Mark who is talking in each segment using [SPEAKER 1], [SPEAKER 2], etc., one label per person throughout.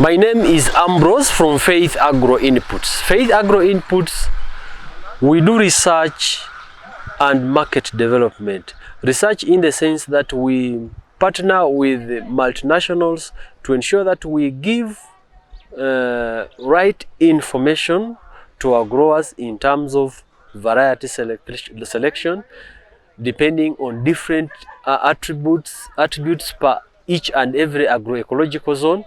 [SPEAKER 1] My name is Ambrose from Faith Agro Inputs. Faith Agro Inputs, we do research and market development. Research in the sense that we partner with multinationals to ensure that we give right information to our growers in terms of variety selection, depending on different attributes per each and every agroecological zone.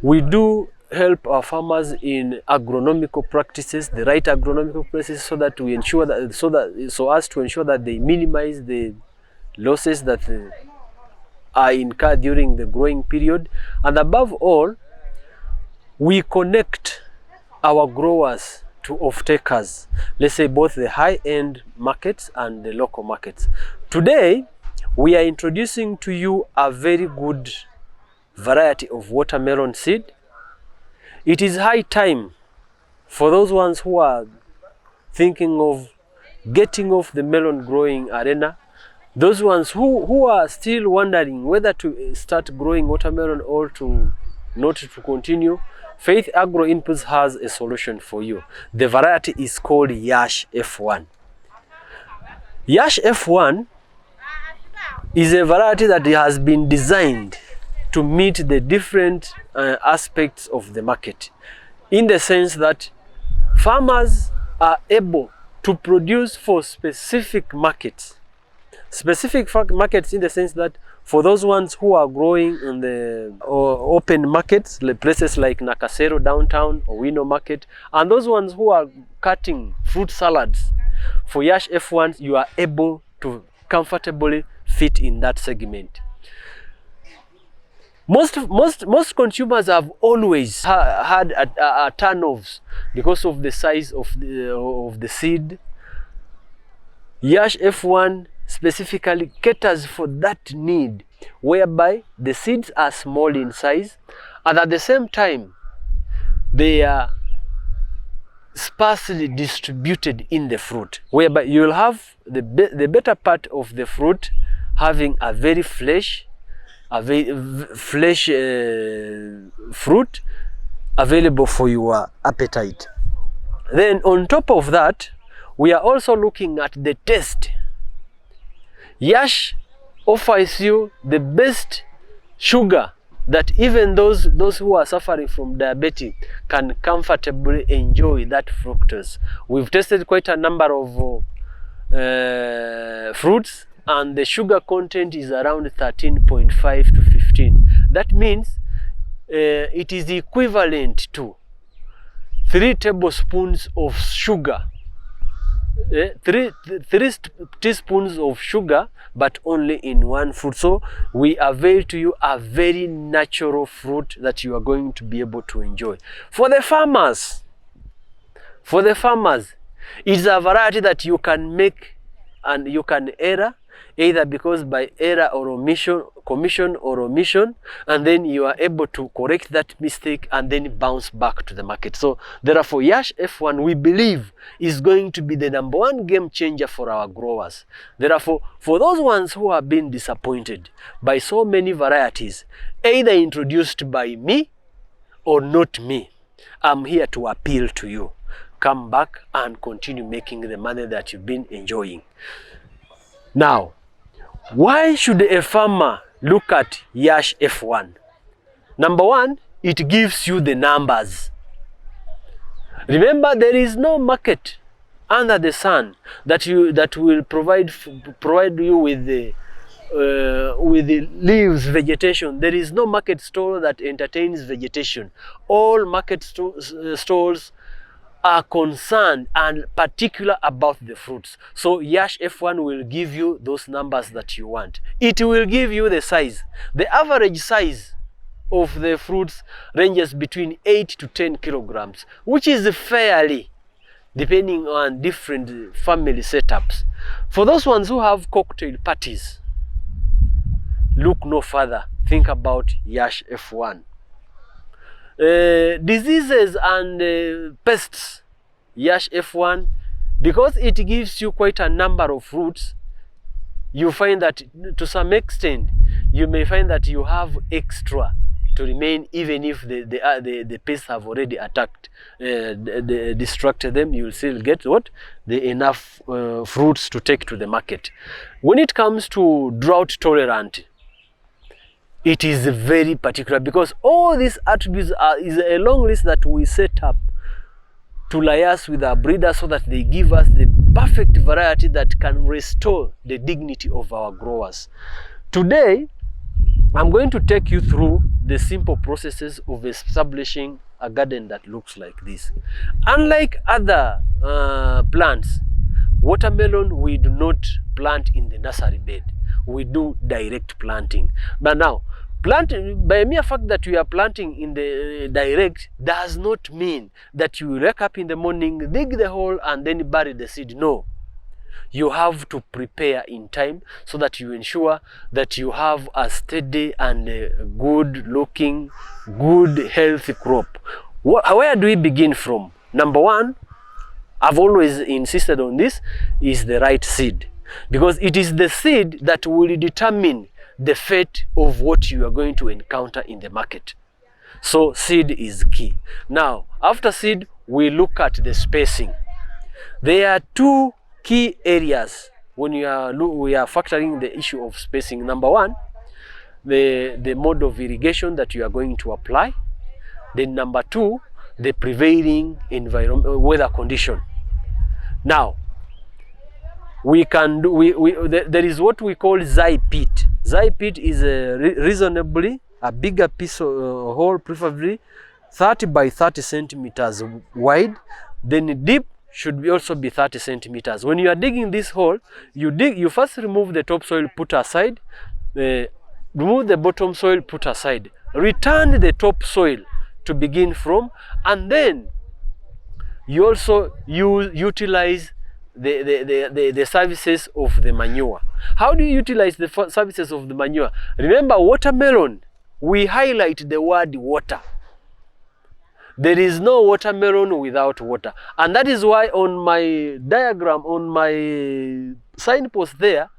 [SPEAKER 1] We do help our farmers in agronomical practices, the right agronomical practices, so that we ensure that so as to ensure that they minimize the losses that are incurred during the growing period. And above all, we connect our growers to off-takers, let's say both the high-end markets and the local markets. Today, we are introducing to you a very good variety of watermelon seed. It is high time for those ones who are thinking of getting off the melon growing arena, those ones who are still wondering whether to start growing watermelon or to not to continue. Faith Agro Inputs has a solution for you. The variety is called Yash F1. Yash F1 is a variety that has been designed to meet the different aspects of the market, in the sense that farmers are able to produce for specific markets. Specific markets in the sense that for those ones who are growing in the open markets, places like Nakasero downtown or Wino market, and those ones who are cutting fruit salads, for Yash F1 you are able to comfortably fit in that segment. Most consumers have always had a turnoffs because of the size of the seed. Yash F1 specifically caters for that need, whereby the seeds are small in size and at the same time they are sparsely distributed in the fruit, whereby you will have the better part of the fruit having a very fresh fruit available for your appetite. Then on top of that, we are also looking at the taste. Yash offers you the best sugar that even those who are suffering from diabetes can comfortably enjoy that fructose. We've tested quite a number of fruits, and the sugar content is around 13.5 to 15. That means it is equivalent to 3 tablespoons of sugar, 3 teaspoons of sugar, but only in one fruit. So we avail to you a very natural fruit that you are going to be able to enjoy. For the farmers, it's a variety that you can make and you can error, either because by error or commission or omission, and then you are able to correct that mistake and then bounce back to the market. So therefore, Yash F1, we believe, is going to be the #1 game changer for our growers. Therefore, for those ones who have been disappointed by so many varieties, either introduced by me or not me, I'm here to appeal to you. Come back and continue making the money that you've been enjoying. Now, why should a farmer look at Yash F1? #1, it gives you the numbers. Remember, there is no market under the sun that will provide you with the leaves, vegetation. There is no market stall that entertains vegetation. All market stalls are concerned and particular about the fruits. So Yash F1 will give you those numbers that you want. It will give you the size. The average size of the fruits ranges between 8 to 10 kilograms, which is fairly, depending on different family setups. For those ones who have cocktail parties, look no further. Think about Yash F1. Diseases and pests, Yash F1, because it gives you quite a number of fruits, you find that to some extent you may find that you have extra to remain even if the pests have already attacked, distracted them. You will still get what? The enough fruits to take to the market. When it comes to drought tolerant, it is very particular, because all these attributes is a long list that we set up to liaise with our breeders so that they give us the perfect variety that can restore the dignity of our growers. Today, I'm going to take you through the simple processes of establishing a garden that looks like this. Unlike other plants, watermelon we do not plant in the nursery bed. We do direct planting. But now, by mere fact that we are planting in the direct does not mean that you wake up in the morning, dig the hole and then bury the seed. No. You have to prepare in time so that you ensure that you have a steady and good looking, good healthy crop. Where do we begin from? Number one, I've always insisted on this, is the right seed. Because it is the seed that will determine the fate of what you are going to encounter in the market. So seed is key. Now, after seed, we look at the spacing. There are two key areas when we are factoring the issue of spacing. Number one, the mode of irrigation that you are going to apply. Then number two, the prevailing weather condition. Now, we can do, there is what we call zai pit. Zai pit is reasonably a bigger piece of hole, preferably 30 by 30 centimeters wide. Then deep should also be 30 centimeters. When you are digging this hole, you first remove the topsoil, put aside, remove the bottom soil, put aside, return the topsoil to begin from, and then you also utilize the services of the manure. How do you utilize the services of the manure? Remember, watermelon, we highlight the word water. There is no watermelon without water. And that is why on my diagram, on my signpost there,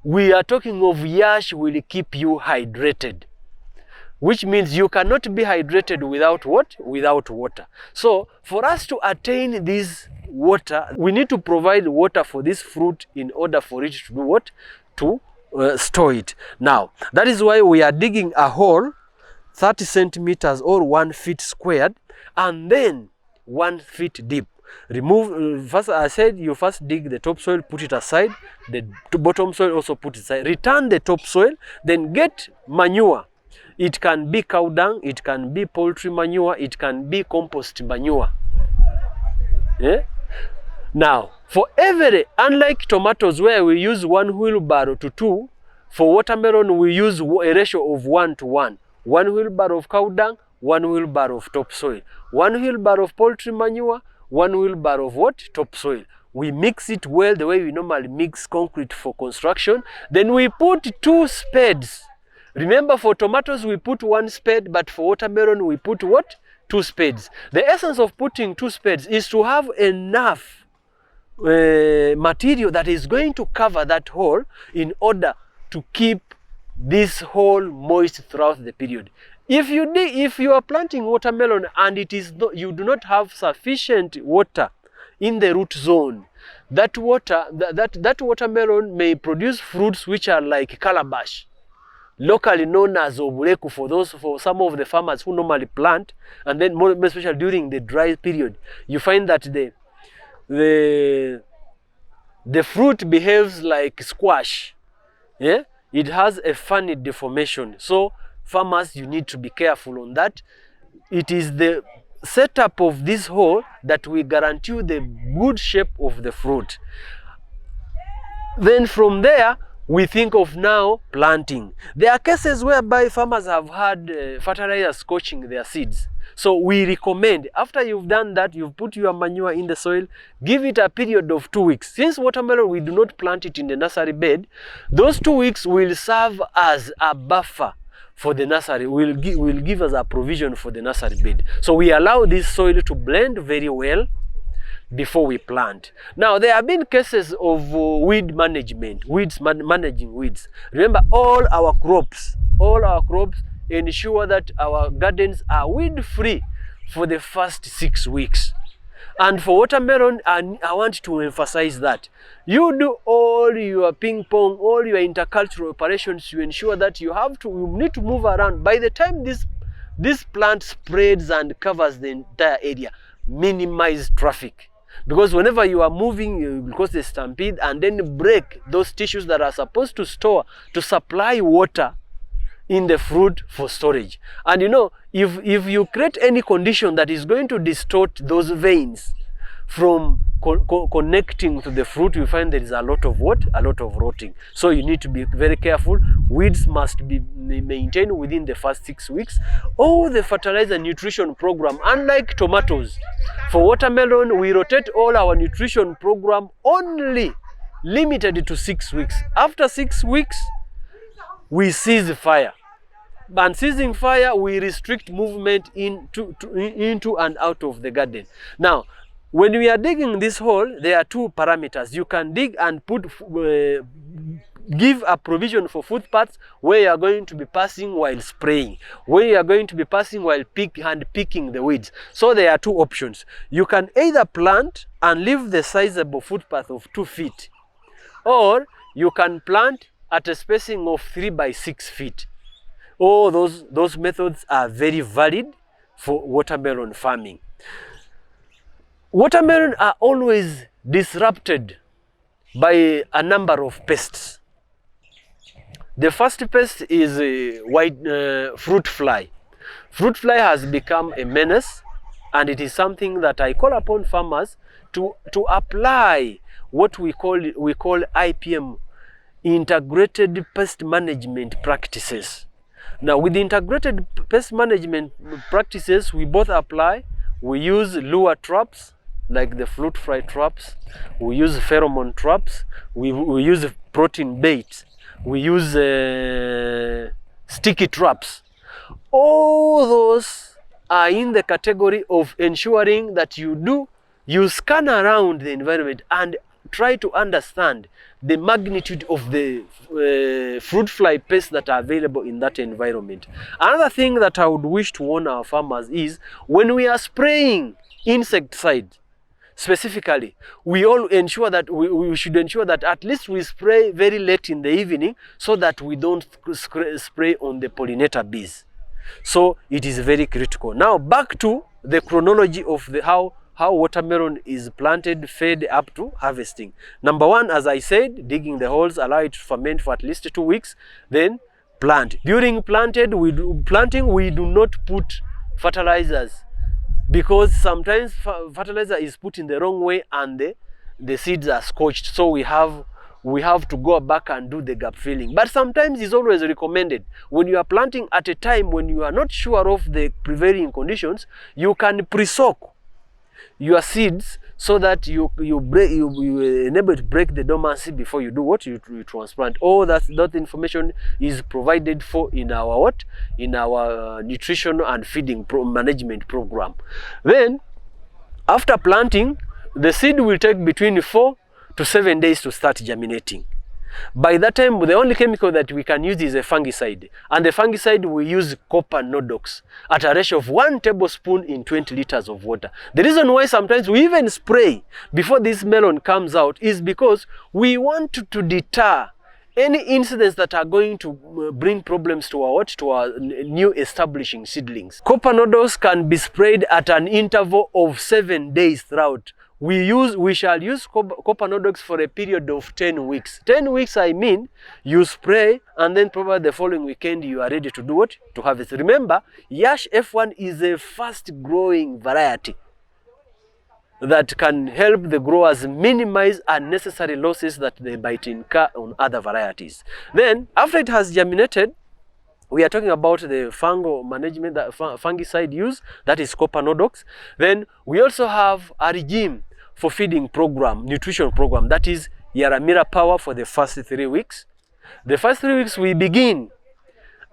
[SPEAKER 1] we are talking of yash will keep you hydrated. Which means you cannot be hydrated without what? Without water. So for us to attain this water, we need to provide water for this fruit in order for it to do what? To store it. Now, that is why we are digging a hole 30 centimeters or 1 feet squared, and then 1 feet deep. Remove, first I said you first dig the topsoil, put it aside, the bottom soil also put it aside, return the topsoil, then get manure. It can be cow dung, it can be poultry manure, it can be compost manure. Yeah? Now, for every, unlike tomatoes where we use 1 wheelbarrow to 2, for watermelon we use a ratio of 1 to 1. 1 wheelbarrow of cow dung, 1 wheelbarrow of topsoil. 1 wheelbarrow of poultry manure, 1 wheelbarrow of what? Topsoil. We mix it well the way we normally mix concrete for construction. Then we put 2 spades. Remember, for tomatoes we put 1 spade, but for watermelon we put what? 2 spades. The essence of putting 2 spades is to have enough material that is going to cover that hole in order to keep this hole moist throughout the period. If you are planting watermelon and you do not have sufficient water in the root zone, that watermelon may produce fruits which are like calabash, locally known as obuleku for some of the farmers who normally plant, and then more especially during the dry period, you find that the fruit behaves like squash. Yeah, it has a funny deformation. So farmers, you need to be careful on that. It is the setup of this hole that will guarantee you the good shape of the fruit. Then from there, we think of now planting. There are cases whereby farmers have had fertilizers scorching their seeds. So we recommend, after you've done that, you've put your manure in the soil, give it a period of 2 weeks. Since watermelon, we do not plant it in the nursery bed, those 2 weeks will serve as a buffer for the nursery, will give us a provision for the nursery bed. So we allow this soil to blend very well before we plant. Now, there have been cases of weed management, managing weeds. Remember, all our crops ensure that our gardens are weed free for the first 6 weeks. And for watermelon, I want to emphasize that you do all your ping pong, all your intercultural operations to ensure that you need to move around. By the time this plant spreads and covers the entire area, minimize traffic. Because whenever you are moving, you cause a stampede and then break those tissues that are supposed to supply water in the fruit for storage. And you know, if you create any condition that is going to distort those veins from connecting to the fruit, you find there is a lot of rotting. So you need to be very careful. Weeds must be maintained within the first 6 weeks. All the fertilizer nutrition program, unlike tomatoes, for watermelon we rotate all our nutrition program only limited to 6 weeks. After 6 weeks we cease fire. And ceasing fire, we restrict movement into and out of the garden. Now, when we are digging this hole, there are 2 parameters. You can dig and give a provision for footpaths where you are going to be passing while spraying, where you are going to be passing while picking the weeds. So there are 2 options. You can either plant and leave the sizable footpath of 2 feet, or you can plant at a spacing of 3 by 6 feet. All those methods are very valid for watermelon farming. Watermelon are always disrupted by a number of pests. The first pest is white fruit fly. Fruit fly has become a menace, and it is something that I call upon farmers to apply what we call IPM, integrated pest management practices. Now, with the integrated pest management practices, we both apply. We use lure traps like the fruit fly traps. We use pheromone traps. We use protein bait. We use sticky traps. All those are in the category of ensuring that you scan around the environment and try to understand the magnitude of the fruit fly pests that are available in that environment. Another thing that I would wish to warn our farmers is when we are spraying insecticide, specifically, we should ensure that at least we spray very late in the evening so that we don't spray on the pollinator bees. So it is very critical. Now back to the chronology of how watermelon is planted, fed up to harvesting. Number 1, as I said, digging the holes, allow it to ferment for at least 2 weeks, then plant. During planting, we do not put fertilizers, because sometimes fertilizer is put in the wrong way and the seeds are scorched. So we have to go back and do the gap filling. But sometimes it's always recommended when you are planting at a time when you are not sure of the prevailing conditions, you can pre-soak your seeds so that you enable to break the dormancy before you do what you transplant. All that information is provided for in our nutrition and feeding management program. Then after planting, the seed will take between 4 to 7 days to start germinating. By that time, the only chemical that we can use is a fungicide. And the fungicide, we use copper nodox at a ratio of 1 tablespoon in 20 liters of water. The reason why sometimes we even spray before this melon comes out is because we want to deter any incidents that are going to bring problems to our new establishing seedlings. Copper nodox can be sprayed at an interval of 7 days throughout. We shall use copper nodox for a period of 10 weeks. 10 weeks, I mean, you spray and then probably the following weekend you are ready to do what? To harvest. Remember, Yash F1 is a fast growing variety that can help the growers minimize unnecessary losses that they might incur on other varieties. Then, after it has germinated, we are talking about the fungal management, the fungicide use, that is copper nodox. Then we also have a regime for feeding program, nutrition program, that is Yaramira Power for the first 3 weeks. The first 3 weeks we begin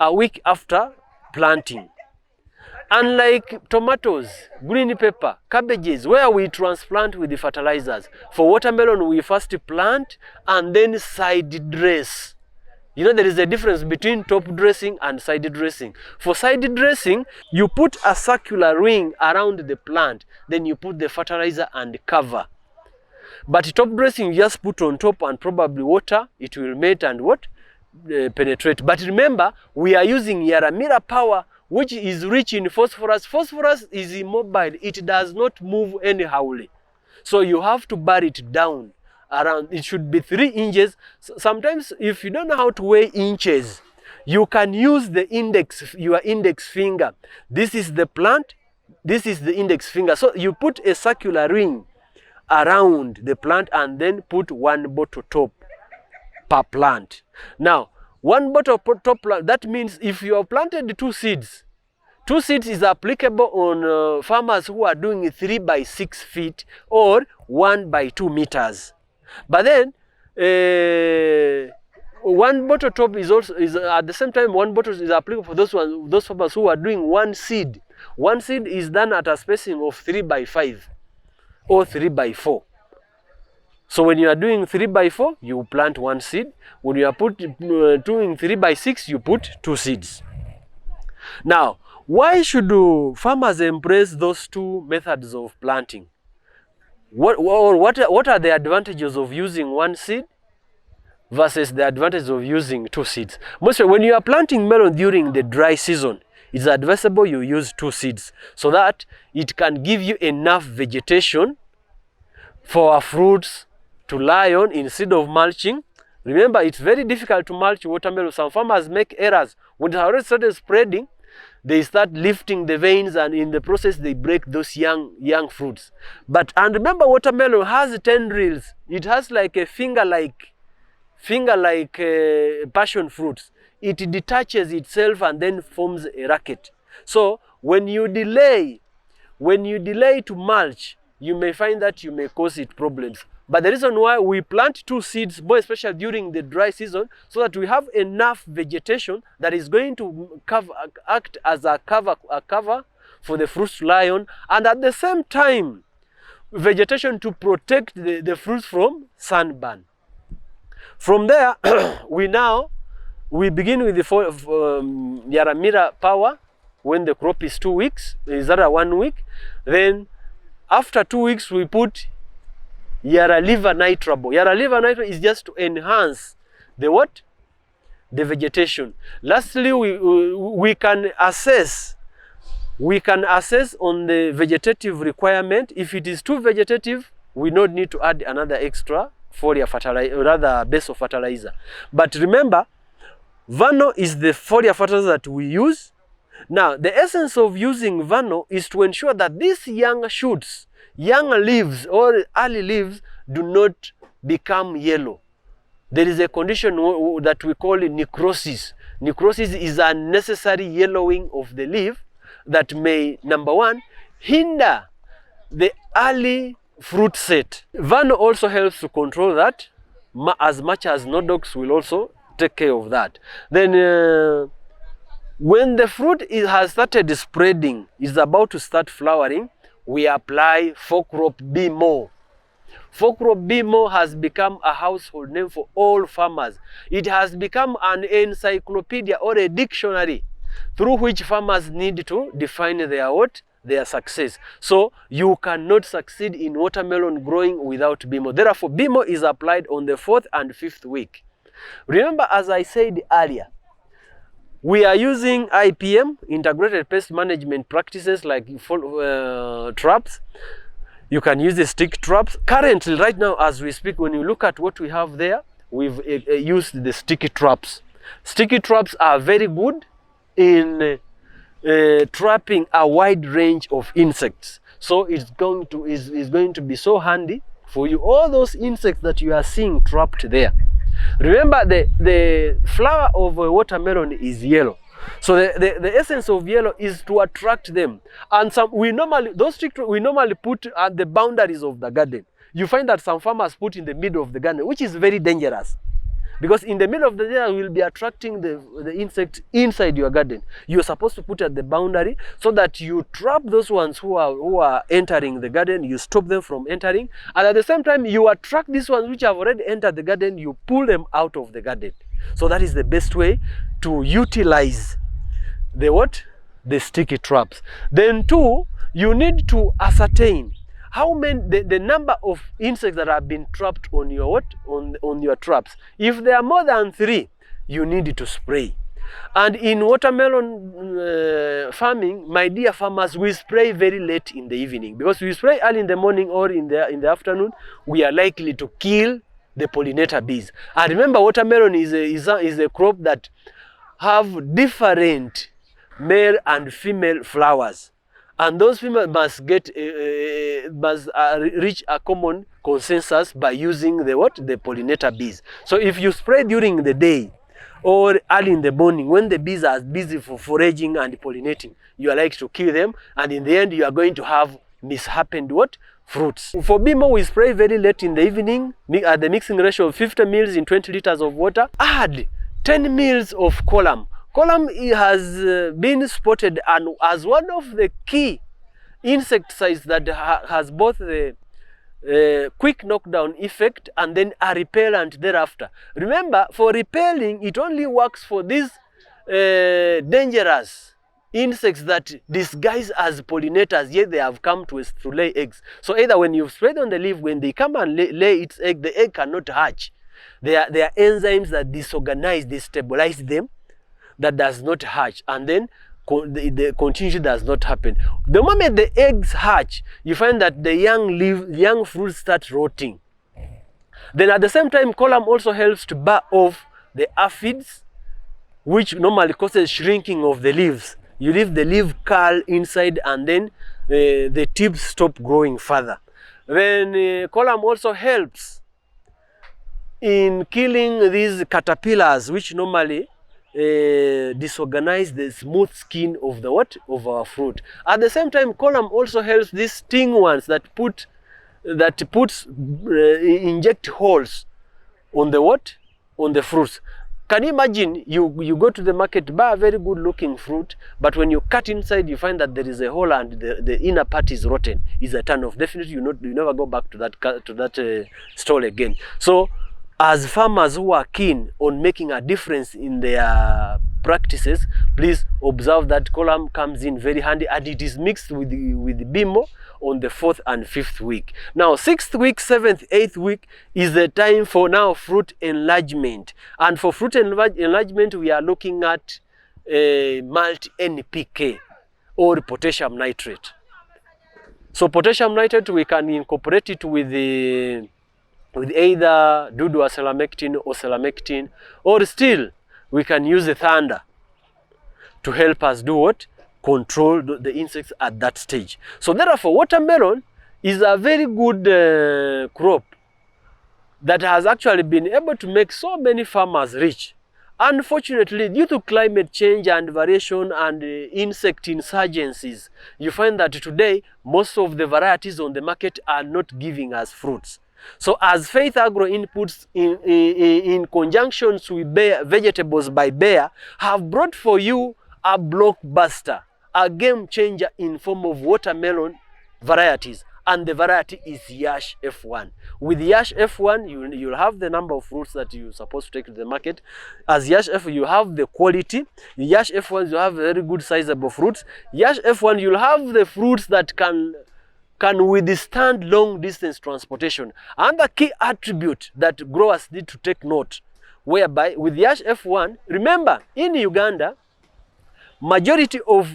[SPEAKER 1] a week after planting. Unlike tomatoes, green pepper, cabbages, where we transplant with the fertilizers, for watermelon we first plant and then side dress You know, there is a difference between top dressing and side dressing. For side dressing, you put a circular ring around the plant, then you put the fertilizer and cover. But top dressing, you just put on top and probably water, it will mate and what? Penetrate. But remember, we are using Millionaire power, which is rich in phosphorus. Phosphorus is immobile, it does not move anyhow. So you have to bury it down around, it should be 3 inches. Sometimes if you don't know how to weigh inches, you can use the index, your index finger. This is the plant, this is the index finger. So you put a circular ring around the plant and then put 1 bottle top per plant. Now, 1 bottle per top plant, that means if you have planted 2 seeds, 2 seeds is applicable on farmers who are doing 3 by 6 feet or 1 by 2 meters. But then 1 bottle top is also at the same time 1 bottle is applicable for those farmers who are doing 1 seed. 1 seed is done at a spacing of 3 by 5 or 3 by 4. So when you are doing 3 by 4, you plant 1 seed. When you are doing 3 by 6, you put 2 seeds. Now, why should farmers embrace those 2 methods of planting? What are the advantages of using 1 seed versus the advantage of using 2 seeds? Mostly when you are planting melon during the dry season, it's advisable you use 2 seeds so that it can give you enough vegetation for our fruits to lie on instead of mulching. Remember, it's very difficult to mulch watermelon. Some farmers make errors. When it already started spreading, they start lifting the veins, and in the process they break those young fruits. And remember, watermelon has tendrils. It has like a finger-like passion fruits. It detaches itself and then forms a racket. So when you delay to mulch, you may find that you may cause it problems. But the reason why we plant 2 seeds, more especially during the dry season, so that we have enough vegetation that is going to act as a cover for the fruits to lie on, and at the same time, vegetation to protect the fruits from sunburn. From there, we begin with the Millionaire power when the crop is 2 weeks, is that 1 week. Then after 2 weeks, we put Millionaire nitrable. Millionaire nitrable is just to enhance the vegetation. Lastly, we can assess on the vegetative requirement. If it is too vegetative, we don't need to add another extra foliar fertilizer, or rather base of fertilizer. But remember, Vano is the foliar fertilizer that we use. Now, the essence of using Vano is to ensure that these young shoots, young leaves or early leaves do not become yellow. There is a condition that we call necrosis. Necrosis is unnecessary yellowing of the leaf that may, number 1, hinder the early fruit set. Vano also helps to control that, as much as Nodox will also take care of that. Then when the fruit has started spreading, is about to start flowering, we apply 4-crop BMO. 4-crop BMO has become a household name for all farmers. It has become an encyclopedia or a dictionary through which farmers need to define their success. So you cannot succeed in watermelon growing without BMO. Therefore, BMO is applied on the 4th and 5th week. Remember, as I said earlier, we are using IPM, integrated pest management practices, like traps. You can use the stick traps. Currently, right now, as we speak, when you look at what we have there, we've used the sticky traps. Sticky traps are very good in trapping a wide range of insects. So it's going to be so handy for you. All those insects that you are seeing trapped there. Remember, the flower of a watermelon is yellow. So the essence of yellow is to attract them. And we normally put at the boundaries of the garden. You find that some farmers put in the middle of the garden, which is very dangerous. Because in the middle of the day, you will be attracting the insects inside your garden. You are supposed to put at the boundary so that you trap those ones who are entering the garden. You stop them from entering, and at the same time, you attract these ones which have already entered the garden. You pull them out of the garden. So that is the best way to utilize the what? The sticky traps. Then two, you need to ascertain how many, the number of insects that have been trapped on your what? On your traps. If there are more than 3, you need to spray. And in watermelon farming, my dear farmers, we spray very late in the evening, because we spray early in the morning or in the afternoon, we are likely to kill the pollinator bees. And remember, watermelon is a crop that have different male and female flowers, and those females must get reach a common consensus by using the what? The pollinator bees. So if you spray during the day or early in the morning, when the bees are busy for foraging and pollinating, you are likely to kill them, and in the end you are going to have mishappened what? Fruits. For BMO, we spray very late in the evening at the mixing ratio of 50 mils in 20 liters of water. Add 10 mils of column. Column has been spotted and as one of the key insecticides that has both the quick knockdown effect and then a repellent thereafter. Remember, for repelling, it only works for these dangerous insects that disguise as pollinators, yet they have come to lay eggs. So either when you spread on the leaf, when they come and lay its egg, the egg cannot hatch. There are enzymes that disorganize, destabilize them, that does not hatch, and then the continuity does not happen. The moment the eggs hatch, you find that the young fruits start rotting. Then at the same time, column also helps to bar off the aphids, which normally causes shrinking of the leaves. You leave the leaf curl inside, and then the tips stop growing further. Then column also helps in killing these caterpillars, which normally disorganize the smooth skin of the what? Of our fruit. At the same time, column also helps these sting ones that inject holes on the what? On the fruits. Can you imagine you go to the market, buy a very good looking fruit, but when you cut inside, you find that there is a hole and the inner part is rotten. Is a turn off. Definitely you never go back to that stall again. So as farmers who are keen on making a difference in their practices, please observe that column comes in very handy, and it is mixed with BMO on the 4th and 5th week. Now 6th week, 7th, 8th week is the time for now fruit enlargement. And for fruit enlargement, we are looking at multi-NPK or potassium nitrate. So potassium nitrate, we can incorporate it with either dudu-acelylamectin or selamectin, or still we can use the thunder to help us do what? Control the insects at that stage. So therefore, watermelon is a very good crop that has actually been able to make so many farmers rich. Unfortunately, due to climate change and variation and insect insurgencies, you find that today most of the varieties on the market are not giving us fruits. So as Faith Agro Inputs in conjunctions with Vegetables by Bayer have brought for you a blockbuster, a game changer in form of watermelon varieties, and the variety is Yash F1. With Yash F1, you'll have the number of fruits that you're supposed to take to the market. As Yash F, you have the quality. Yash F1, you have very good sizable fruits. Yash F1, you'll have the fruits that can withstand long distance transportation. Another key attribute that growers need to take note, whereby with Yash F1, remember in Uganda, majority of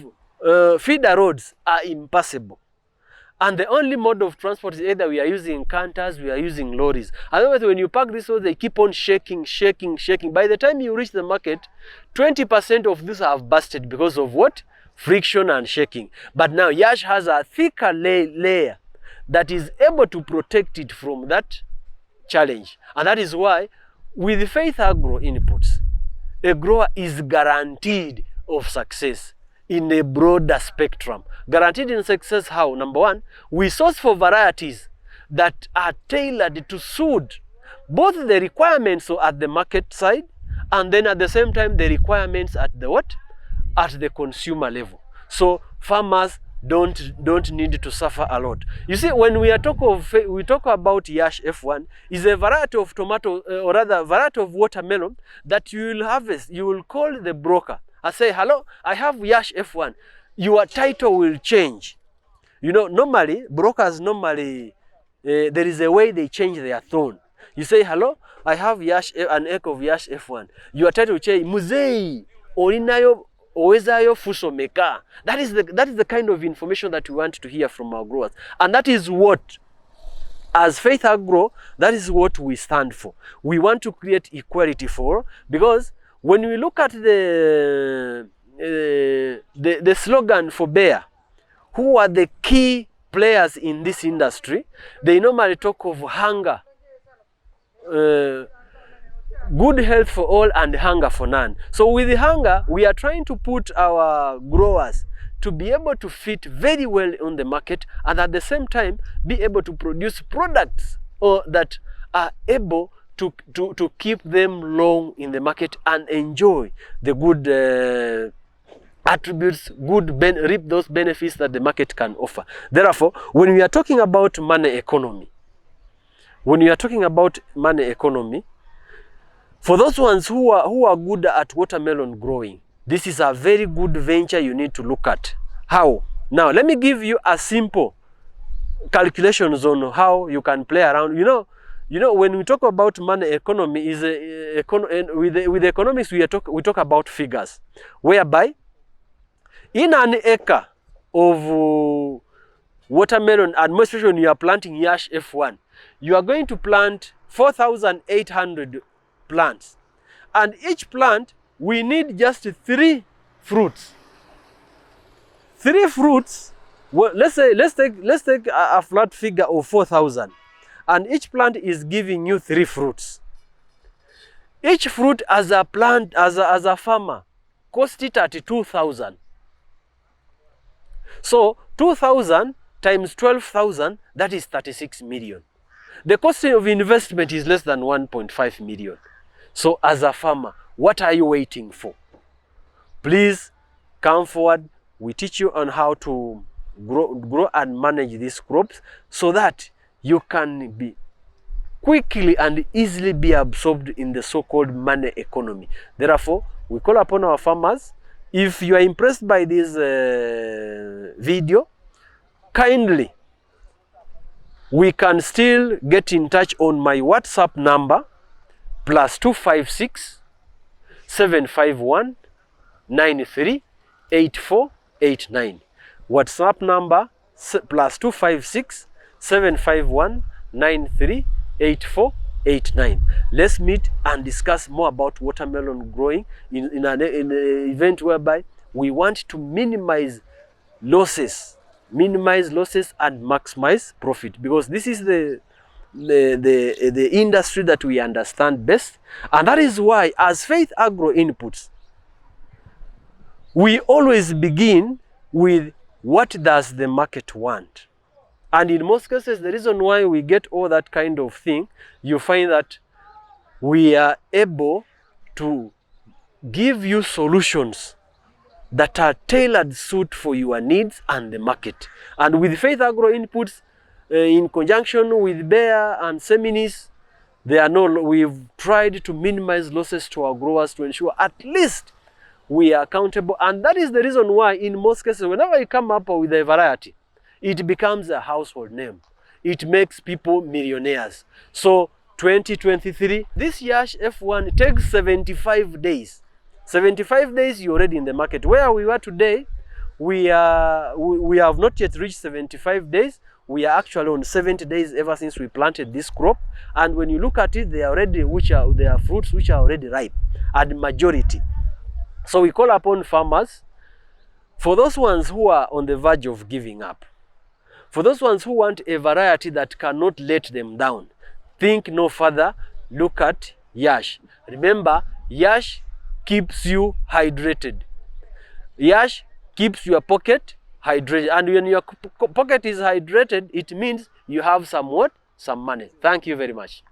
[SPEAKER 1] feeder roads are impassable. And the only mode of transport is either we are using canters, we are using lorries. Otherwise, when you park this road, they keep on shaking. By the time you reach the market, 20% of this have busted because of what? Friction and shaking. But now Yash has a thicker layer that is able to protect it from that challenge. And that is why with Faith Agro Inputs, a grower is guaranteed of success in a broader spectrum. Guaranteed in success how? Number one, we source for varieties that are tailored to suit both the requirements at the market side and then at the same time the requirements at the what? At the consumer level. So farmers don't need to suffer a lot. You see, when we talk about Yash F1 is a variety of tomato, or rather variety of watermelon that you will harvest. You will call the broker and say, hello, I have Yash F1. Your title will change. You know, normally brokers there is a way they change their tone. You say, hello, I have an acre of Yash F1. Your title will change, Muzei Orinayo Owezayo Fuso Meka. That is the kind of information that we want to hear from our growers. And that is what, as Faith Agro, that is what we stand for. We want to create equality for, because when we look at the slogan for Bayer, who are the key players in this industry, they normally talk of hunger, good health for all and hunger for none. So with the hunger, we are trying to put our growers to be able to fit very well on the market, and at the same time be able to produce products that are able to keep them long in the market and enjoy the good attributes, reap those benefits that the market can offer. Therefore, when we are talking about money economy, for those ones who are good at watermelon growing, this is a very good venture you need to look at. How? Now, let me give you a simple calculations on how you can play around. You know, when we talk about money economy, with economics we talk about figures, whereby in an acre of watermelon, and most especially when you are planting Yash F1, you are going to plant 4,800 plants, and each plant we need just 3 fruits. 3 fruits. Well, let's take a flat figure of 4,000, and each plant is giving you 3 fruits. Each fruit as a plant, as a farmer, cost it at 2,000. So 2,000 times 12,000, that is 36 million. The cost of investment is less than 1.5 million. So as a farmer, what are you waiting for? Please come forward. We teach you on how to grow and manage these crops so that you can be quickly and easily be absorbed in the so-called money economy. Therefore, we call upon our farmers, if you are impressed by this video, kindly, we can still get in touch on my WhatsApp number, +256 751 93 8489. WhatsApp number +256 751 93 8489. Let's meet and discuss more about watermelon growing in an event whereby we want to minimize losses and maximize profit, because this is the industry that we understand best. And that is why, as Faith Agro Inputs, we always begin with what does the market want. And in most cases, the reason why we get all that kind of thing, you find that we are able to give you solutions that are tailored suit for your needs and the market. And with Faith Agro Inputs, in conjunction with Bayer and Seminis, we've tried to minimize losses to our growers to ensure at least we are accountable. And that is the reason why in most cases, whenever you come up with a variety, it becomes a household name. It makes people millionaires. So 2023, this Yash F1 takes 75 days. 75 days, you're already in the market. Where we were today, we have not yet reached 75 days. We are actually on 70 days ever since we planted this crop. And when you look at it, there are fruits which are already ripe, and majority. So we call upon farmers, for those ones who are on the verge of giving up, for those ones who want a variety that cannot let them down, think no further, look at Yash. Remember, Yash keeps you hydrated. Yash keeps your pocket hydrated. And when your pocket is hydrated, it means you have some money. Thank you very much.